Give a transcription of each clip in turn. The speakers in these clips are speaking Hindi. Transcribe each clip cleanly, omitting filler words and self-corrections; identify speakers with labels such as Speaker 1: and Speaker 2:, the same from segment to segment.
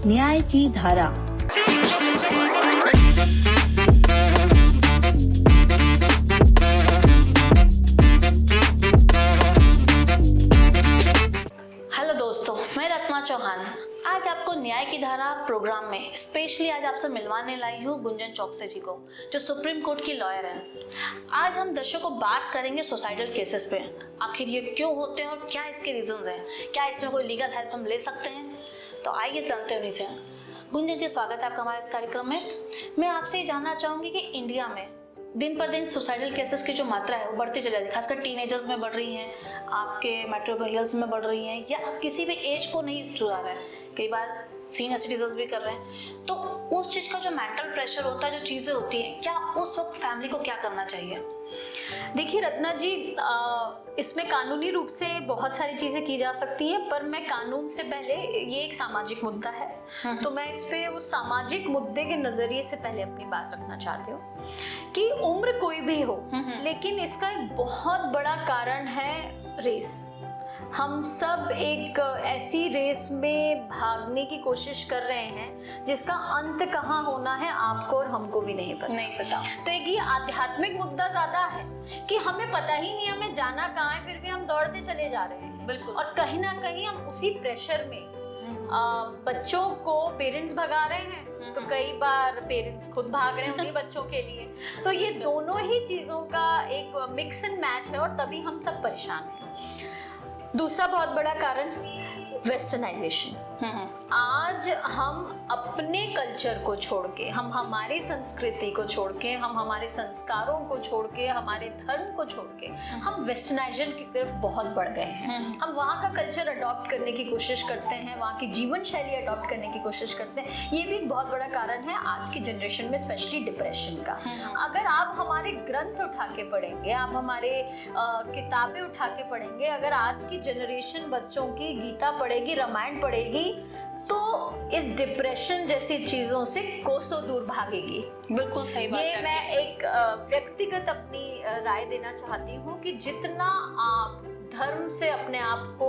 Speaker 1: न्याय की धारा।
Speaker 2: हेलो दोस्तों, मैं रत्ना चौहान आज आपको न्याय की धारा प्रोग्राम में स्पेशली आज आपसे मिलवाने लाई हूँ गुंजन चौकसे जी को, जो सुप्रीम कोर्ट की लॉयर हैं। आज हम दर्शकों बात करेंगे सुसाइडल केसेस पे। आखिर ये क्यों होते हैं और क्या इसके रीजंस हैं, क्या इसमें कोई लीगल हेल्प हम ले सकते हैं? तो आइए जानते हैं उन्हीं से। गुंजन जी, स्वागत है आपका हमारे इस कार्यक्रम में। मैं आपसे ये जानना चाहूंगी कि इंडिया में दिन पर दिन सुसाइडल केसेस की जो मात्रा है वो बढ़ती चली जा रही है, खासकर टीनेजर्स में बढ़ रही हैं, आपके मेट्रोपोलियंस में बढ़ रही हैं, या किसी भी एज को नहीं छुआ रहा है, कई बार सीनियर सिटीजन्स भी कर रहे हैं। तो उस चीज़ का जो मेंटल प्रेशर होता है, जो चीज़ें होती हैं, क्या उस वक्त फैमिली को क्या करना चाहिए?
Speaker 3: देखिए रत्ना जी, इसमें कानूनी रूप से बहुत सारी चीजें की जा सकती हैं, पर मैं कानून से पहले ये एक सामाजिक मुद्दा है, तो मैं इस पे उस सामाजिक मुद्दे के नजरिए से पहले अपनी बात रखना चाहती हूँ कि उम्र कोई भी हो, लेकिन इसका एक बहुत बड़ा कारण है रेस। हम सब एक ऐसी रेस में भागने की कोशिश कर रहे हैं जिसका अंत कहाँ होना है आपको और हमको भी नहीं पता। तो एक ये आध्यात्मिक मुद्दा ज्यादा है कि हमें पता ही नहीं हमें जाना कहाँ है, फिर भी हम दौड़ते चले जा रहे हैं।
Speaker 2: बिल्कुल।
Speaker 3: और कहीं ना कहीं हम उसी प्रेशर में बच्चों को पेरेंट्स भगा रहे हैं, तो कई बार पेरेंट्स खुद भाग रहे हैं उन्हीं बच्चों के लिए। तो ये दोनों ही चीजों का एक मिक्स एंड मैच है और तभी हम सब परेशान हैं। दूसरा बहुत बड़ा कारण वेस्टर्नाइजेशन। आज हम अपने कल्चर को छोड़ के, हम हमारी संस्कृति को छोड़ के, हम हमारे संस्कारों को छोड़ के, हमारे धर्म को छोड़ के हम वेस्टर्नाइजेशन की तरफ बहुत बढ़ गए हैं। हम वहाँ का कल्चर अडॉप्ट करने की कोशिश करते हैं, वहाँ की जीवन शैली अडॉप्ट करने की कोशिश करते हैं। ये भी एक बहुत बड़ा कारण है आज की जनरेशन में स्पेशली डिप्रेशन का। अगर आप हमारे ग्रंथ उठा के पढ़ेंगे, आप हमारे किताबें उठा के पढ़ेंगे, अगर आज की जनरेशन बच्चों की गीता पढ़ेगी, रामायण पढ़ेगी, तो इस डिप्रेशन जैसी चीजों से कोसों दूर भागेगी।
Speaker 2: बिल्कुल सही बात है।
Speaker 3: ये मैं एक व्यक्तिगत अपनी राय देना चाहती हूँ कि जितना आप धर्म से अपने आप को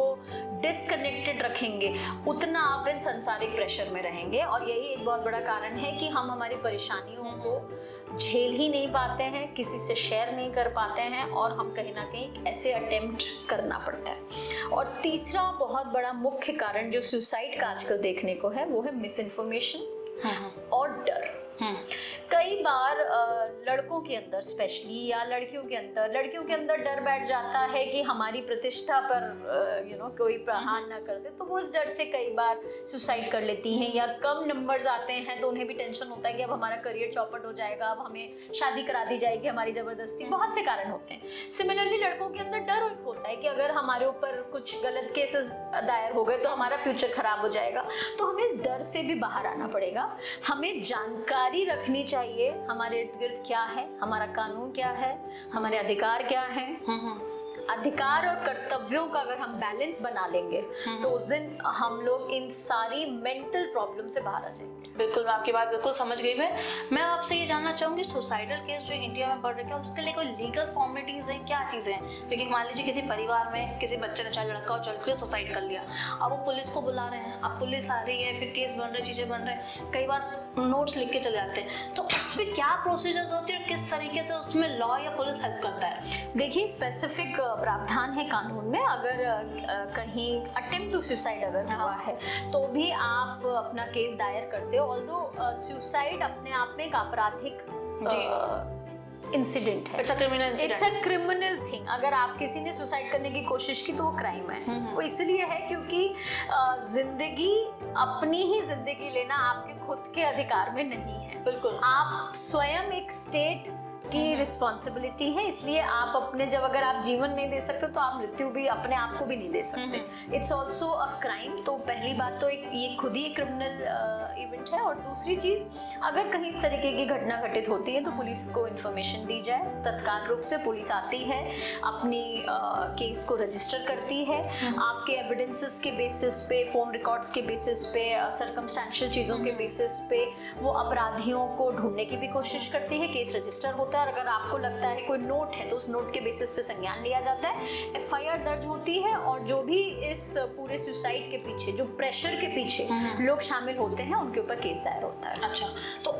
Speaker 3: डिस्कनेक्टेड रखेंगे, उतना आप इन सांसारिक प्रेशर में रहेंगे। और यही एक बहुत बड़ा कारण है कि हम हमारी परेशानियों को झेल ही नहीं पाते हैं, किसी से शेयर नहीं कर पाते हैं, और हम कहीं ना कहीं ऐसे अटेम्प्ट करना पड़ता है। और तीसरा बहुत बड़ा मुख्य कारण जो सुसाइड का आजकल देखने को है, वो है मिस इन्फॉर्मेशन और डर। कई बार लड़कों के अंदर स्पेशली, या लड़कियों के अंदर डर बैठ जाता है कि हमारी प्रतिष्ठा पर कोई प्रहार ना कर दे, तो वो इस डर से कई बार सुसाइड कर लेती हैं। या कम नंबर्स आते हैं तो उन्हें भी टेंशन होता है कि अब हमारा करियर चौपट हो जाएगा, अब हमें शादी करा दी जाएगी हमारी जबरदस्ती। बहुत से कारण होते हैं। सिमिलरली लड़कों के अंदर डर होता है कि अगर हमारे ऊपर कुछ गलत केसेस दायर हो गए तो हमारा फ्यूचर खराब हो जाएगा। तो हमें इस डर से भी बाहर आना पड़ेगा। हमें जानकारी रखनी चाहिए हमारे इर्द गिर्द क्या है, हमारा कानून क्या है, हमारे अधिकार क्या है। अधिकार और कर्तव्यों का अगर हम बैलेंस बना लेंगे तो उस दिन हम लोग इन सारी मेंटल प्रॉब्लम से बाहर आ जाएंगे।
Speaker 2: बिल्कुल, मैं आपकी बात बिल्कुल समझ गई। मैं आपसे ये जानना चाहूंगी, सुसाइडल केस जो इंडिया में बढ़ रहे हैं, उसके लिए कोई लीगल फॉर्मेलिटीज हैं, क्या चीजें हैं? क्योंकि मान लीजिए किसी परिवार में किसी बच्चे ने, चाहे लड़का हो चाहे लड़की, सुसाइड कर लिया, अब वो पुलिस को बुला रहे हैं, अब पुलिस आ रही है, फिर केस बन रहे, चीजें बन रहे, कई बार नोट्स लिख के चले जाते हैं, तो फिर क्या प्रोसीजर्स होती है और किस तरीके से उसमें लॉ या पुलिस हेल्प करता है?
Speaker 3: देखिए, स्पेसिफिक प्रावधान है कानून में। अगर कहीं अटेम्प्ट टू सुसाइड अगर हुआ है तो भी आप अपना केस दायर करते हो। ऑल्दो सुसाइड अपने आप में एक आपराधिक इंसिडेंट है, इट्स अ क्रिमिनल थिंग। अगर आप किसी ने सुसाइड करने की कोशिश की तो वो क्राइम है। वो इसलिए है क्योंकि जिंदगी, अपनी ही जिंदगी लेना आपके खुद के अधिकार में नहीं है।
Speaker 2: बिल्कुल,
Speaker 3: आप स्वयं एक स्टेट की रिस्पॉन्सिबिलिटी है, इसलिए आप अपने, जब अगर आप जीवन नहीं दे सकते तो आप मृत्यु भी अपने आप को भी नहीं दे सकते। It's also a crime. तो पहली बात तो ये खुद ही एक क्रिमिनल इवेंट है। और दूसरी चीज, अगर कहीं इस तरीके की घटना घटित होती है तो पुलिस को इन्फॉर्मेशन दी जाए। तत्काल रूप से पुलिस आती है, अपनी केस को रजिस्टर करती है, आपके एविडेंसेस के बेसिस पे, फोन रिकॉर्ड्स के बेसिस पे, सर्कमस्टेंशियल चीजों के बेसिस पे वो अपराधियों को ढूंढने की भी कोशिश करती है। केस रजिस्टर होता होता है और अगर आपको लगता है कोई नोट है तो उस नोट के बेसिस पे संज्ञान लिया जाता है, एफआईआर दर्ज होती है और जो भी इस पूरे सुसाइड के पीछे, जो प्रेशर के पीछे लोग शामिल होते हैं, उनके ऊपर केस दायर होता है।
Speaker 2: अच्छा, तो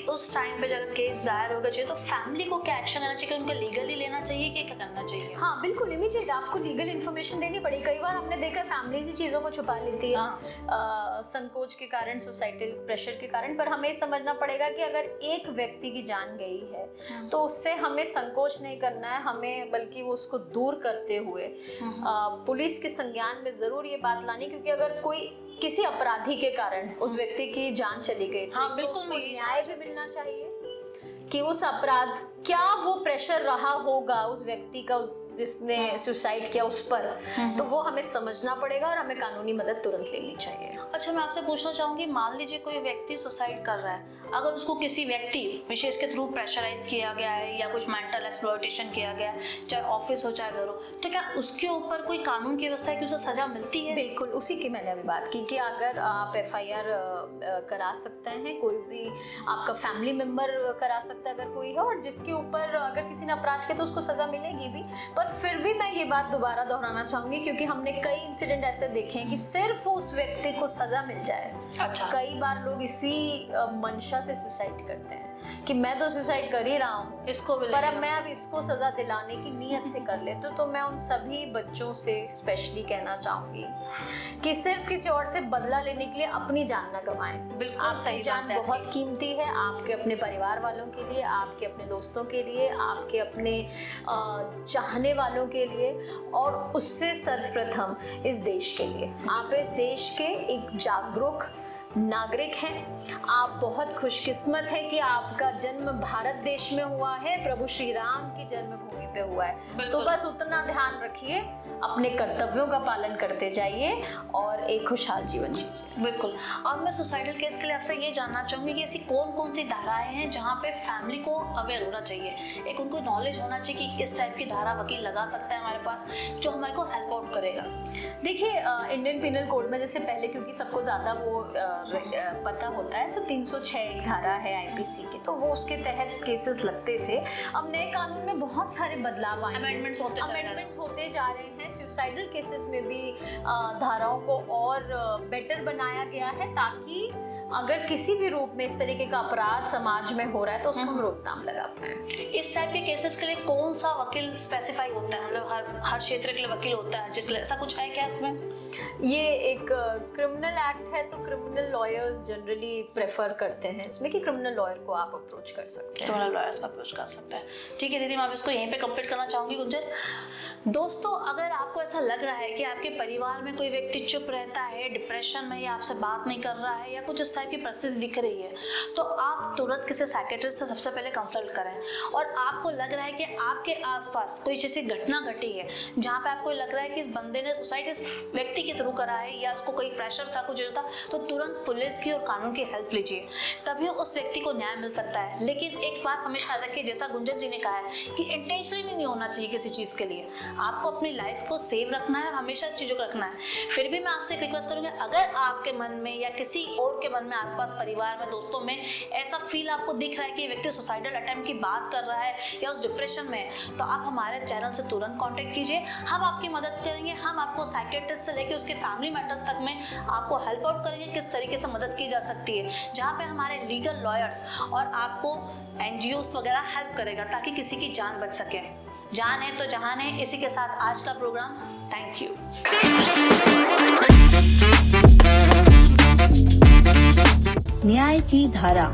Speaker 2: उस टाइम पे जब केस दायर होगा चाहिए तो फैमिली को क्या एक्शन लेना चाहिए? उनको लीगली लेना चाहिए कि क्या करना चाहिए?
Speaker 3: हाँ बिल्कुल, इमीडिएट आपको लीगल इन्फॉर्मेशन देनी पड़ेगी। कई बार हमने देखा फैमिलीज ही चीज़ों को छुपा लेती है संकोच के कारण, सोसाइटल प्रेशर के कारण। पर हमें समझना पड़ेगा कि अगर एक व्यक्ति की जान गई है तो उससे हमें संकोच नहीं करना है, हमें बल्कि वो उसको दूर करते हुए पुलिस के संज्ञान में जरूर ये बात लानी, क्योंकि अगर कोई किसी अपराधी के कारण उस व्यक्ति की जान चली गई,
Speaker 2: हाँ, बिल्कुल,
Speaker 3: तो उसको न्याय भी मिलना चाहिए कि उस अपराध क्या वो प्रेशर रहा होगा उस व्यक्ति का जिसने सुसाइड किया उस पर, तो वो हमें समझना पड़ेगा और हमें कानूनी मदद तुरंत लेनी चाहिए।
Speaker 2: अच्छा, मैं आपसे पूछना चाहूंगी, मान लीजिए कोई व्यक्ति सुसाइड कर रहा है, अगर उसको किसी व्यक्ति विशेष के थ्रू प्रेशराइज किया गया है या कुछ मेंटल एक्सप्लॉयटेशन किया गया है, चाहे ऑफिस हो चाहे घर हो, तो क्या उसके ऊपर कोई कानून की व्यवस्था है कि उसे सजा मिलती है?
Speaker 3: बिल्कुल, उसी की मैंने अभी बात की कि अगर आप एफआईआर करा सकते हैं, कोई भी आपका फैमिली मेंबर करा सकता है अगर कोई है, और जिसके ऊपर अगर किसी ने अपराध किया तो उसको सजा मिलेगी भी। पर फिर भी मैं ये बात दोबारा दोहराना चाहूंगी, क्योंकि हमने कई इंसिडेंट ऐसे देखे हैं कि सिर्फ उस व्यक्ति को सजा मिल जाए।
Speaker 2: अच्छा,
Speaker 3: कई बार लोग इसी मंशा से सुसाइड करते हैं कि मैं तो सुसाइड कर ही रहा हूँ,
Speaker 2: इसको भी
Speaker 3: पर अब मैं अब इसको सजा दिलाने की नीयत से कर लेते, तो मैं उन सभी बच्चों से स्पेशली कहना चाहूंगी कि सिर्फ किसी और से बदला लेने के लिए अपनी जान न गंवाएं।
Speaker 2: बिल्कुल
Speaker 3: आपकी
Speaker 2: सही
Speaker 3: जान
Speaker 2: बात है
Speaker 3: बहुत कीमती है, आपके अपने परिवार वालों के लिए, आपके अपने दोस्तों के लिए, आपके अपने चाहने वालों के लिए, और उससे सर्वप्रथम इस देश के लिए। आप इस देश के एक जागरूक नागरिक हैं, आप बहुत खुशकिस्मत हैं कि आपका जन्म भारत देश में हुआ है, प्रभु श्री राम की जन्मभूमि पे हुआ है। तो बस उतना ध्यान रखिए, अपने कर्तव्यों का पालन करते जाइए और एक खुशहाल जीवन जीजिए।
Speaker 2: बिल्कुल। और मैं सुसाइडल केस के लिए आपसे ये जानना चाहूंगी कि ऐसी कौन कौन सी धाराएं हैं जहाँ पे फैमिली को अवेयर होना चाहिए, एक उनको नॉलेज होना चाहिए कि इस टाइप की धारा वकील लगा सकता है हमारे पास जो हमारे को हेल्प आउट करेगा।
Speaker 3: देखिए, इंडियन पिनल कोड में जैसे पहले, क्योंकि सबको ज़्यादा वो पता होता है, तो 306 एक धारा है आईपीसी की, तो वो उसके तहत केसेस लगते थे। अब नए कानून में बहुत सारे बदलाव आए,
Speaker 2: अमेंडमेंट्स
Speaker 3: होते जा रहे हैं। सुसाइडल केसेस में भी धाराओं को और बेटर बनाया गया है, ताकि अगर किसी भी रूप में इस तरीके का अपराध समाज में हो रहा है तो उसको हम रोकथाम लगा पाए।
Speaker 2: इस टाइप के केसेस के लिए कौन सा वकील स्पेसिफाई होता है, मतलब हर क्षेत्र के लिए वकील होता है जिसके लिए ऐसा कुछ है क्या इसमें?
Speaker 3: ये एक क्रिमिनल एक्ट है, तो क्रिमिनल लॉयर्स जनरली प्रेफर करते हैं इसमें कि क्रिमिनल लॉयर को आप अप्रोच कर सकते हैं,
Speaker 2: क्रिमिनल लॉयर्स का अप्रोच कर सकते हैं। ठीक है दीदी, मैं अब इसको यहीं पे कंप्लीट करना चाहूंगी। गुंजन, दोस्तों, अगर आपको ऐसा लग रहा है कि आपके परिवार में कोई व्यक्ति चुप रहता है, डिप्रेशन में, या आपसे बात नहीं कर रहा है, या कुछ इस टाइप की परिस्थिति दिख रही है, तो आप तुरंत किसी साइकियाट्रिस्ट से सबसे पहले कंसल्ट करें। और आपको लग रहा है कि आपके आसपास कोई ऐसी घटना घटी है जहाँ पे आपको लग रहा है कि इस बंदे ने सुसाइड इस व्यक्ति के थ्रू करा है, या उसको कोई प्रेशर था, कुछ था, तो तुरंत पुलिस की और कानून की हेल्प लीजिए, तभी उस व्यक्ति को न्याय मिल सकता है। लेकिन एक बात हमेशा याद रखिए, जैसा गुंजन जी ने कहा है कि इंटेंशनली नहीं होना चाहिए किसी चीज़ के लिए, आपको अपनी लाइफ को सेव रखना है और हमेशा इस चीज़ों को रखना है। फिर भी मैं आपसे एक रिक्वेस्ट करूँगी, अगर आपके मन में या किसी और के मन में, आसपास परिवार में, दोस्तों में ऐसा फील आपको दिख रहा है कि व्यक्ति सुसाइडल अटेम्प्ट की बात कर रहा है या उस डिप्रेशन में है, तो आप हमारे चैनल से तुरंत कांटेक्ट कीजिए, हम आपकी मदद करेंगे। हम आपको साइकियाट्रिस्ट से लेकर उसके फैमिली मैटर्स तक में आपको हेल्प आउट करेंगे, किस तरीके से मदद की जा सकती है, जहाँ पे हमारे लीगल लॉयर्स और आपको एनजीओस वगैरह हेल्प करेगा, ताकि किसी की जान बच सके। जान है तो जहान है। इसी के साथ आज का प्रोग्राम, थैंक यू।
Speaker 1: न्याय की धारा।